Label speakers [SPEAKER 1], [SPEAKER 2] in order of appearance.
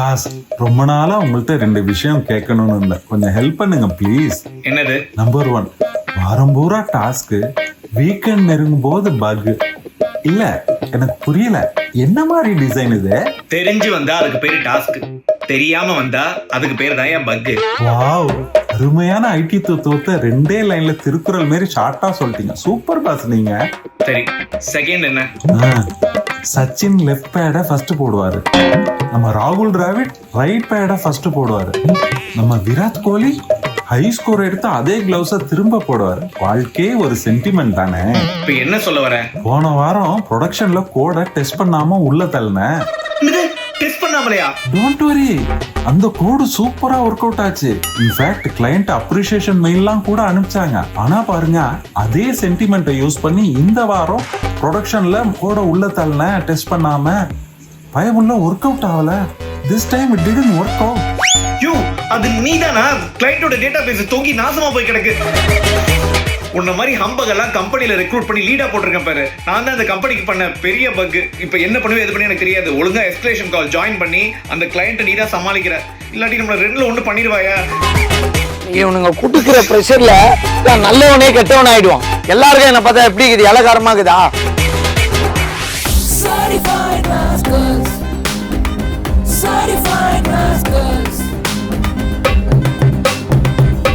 [SPEAKER 1] Pass, ரொம்ப நாளா உங்கள்ட்ட 2 விஷயம் கேட்கணும்னு இருந்தேன். கொஞ்சம் ஹெல்ப் பண்ணுங்க ப்ளீஸ்.
[SPEAKER 2] என்னது?
[SPEAKER 1] நம்பர் 1, வாரம் பூரா டாஸ்க், வீக்கெண்ட் நெருங்கும் போது பக். இல்ல, எனக்கு புரியல, என்ன மாதிரி டிசைன் இது?
[SPEAKER 2] தெரிஞ்சு வந்தா அதுக்கு பேரு டாஸ்க், தெரியாம வந்தா அதுக்கு பேரு தான் பக்.
[SPEAKER 1] வாவ், அருமையான ஐடி தத்துவத்தை 2 லைன்ல திருக்குறள் மாரி ஷார்ட்டா சொல்லிட்டீங்க. சூப்பர் பாஸ் நீங்க.
[SPEAKER 2] சரி, செகண்ட் என்ன?
[SPEAKER 1] சச்சின் லெஃப்ட் பேட ஃபர்ஸ்ட் போடுவாரு, நம்ம ராகுல் டிராவிட் ரைட் பேட ஃபர்ஸ்ட் போடுவாரு, நம்ம விராட் கோலி ஹை ஸ்கோர் எடுத்து அதே கிளவுஸ திரும்ப போடுவாரு. வாழ்க்கையே ஒரு சென்டிமெண்ட் தானே.
[SPEAKER 2] இப்ப என்ன சொல்ல வர?
[SPEAKER 1] போன வாரம் ப்ரொடக்ஷன்ல கோட டெஸ்ட் பண்ணாம உள்ள தள்ளினேன்.
[SPEAKER 2] டெஸ்ட் பண்ணாமலையா?
[SPEAKER 1] டோன்ட் வரி, அந்த கோடு சூப்பரா ஒர்க் அவுட் ஆச்சு. இன்ஃபேக்ட் கிளையண்ட் அப்ரிசியேஷன் மெயில்லாம் கூட அனுப்பிச்சாங்க. ஆனா பாருங்க, அதே சென்டிமெண்ட்டை யூஸ் பண்ணி இந்த வாரம் ப்ரொடக்ஷன்ல கோட உள்ள தள்ளின டெஸ்ட் பண்ணாம. பயமுள்ள ஒர்க் அவுட் ஆகல. This time it didn't work out.
[SPEAKER 2] You, அது நீதானா? கிளையண்டோட டேட்டாபேஸ் தொங்கி நாசமா போய் கிடக்கு. உன்ன மாதிரி ஹம்பகெல்லாம் கம்பெனில ரெக்ரூட் பண்ணி லீடா போட்டிருக்கேன் பாரு. நான் தான் அந்த கம்பெனிக்கு பண்ண பெரிய பக். இப்போ என்ன பண்ணுவே எது பண்ணி எனக்கு தெரியாது. ஒழுங்கா எஸ்கலேஷன் கால் ஜாயின் பண்ணி அந்த கிளையண்ட்டை நீடா சமாளிக்கிற. இல்லாட்டி நம்மள 2ல 1 பண்ணிடுவாயா?
[SPEAKER 3] இவனுங்க குடுக்கிற ப்ரெஷர்ல நல்லவனே கெட்டவன் ஆயிடுவான். எல்லாருக்கும் என்ன பார்த்தா எப்படி இருக்குது? இலகாரமா இருக்குதா?
[SPEAKER 4] Certified rascals. Certified rascals.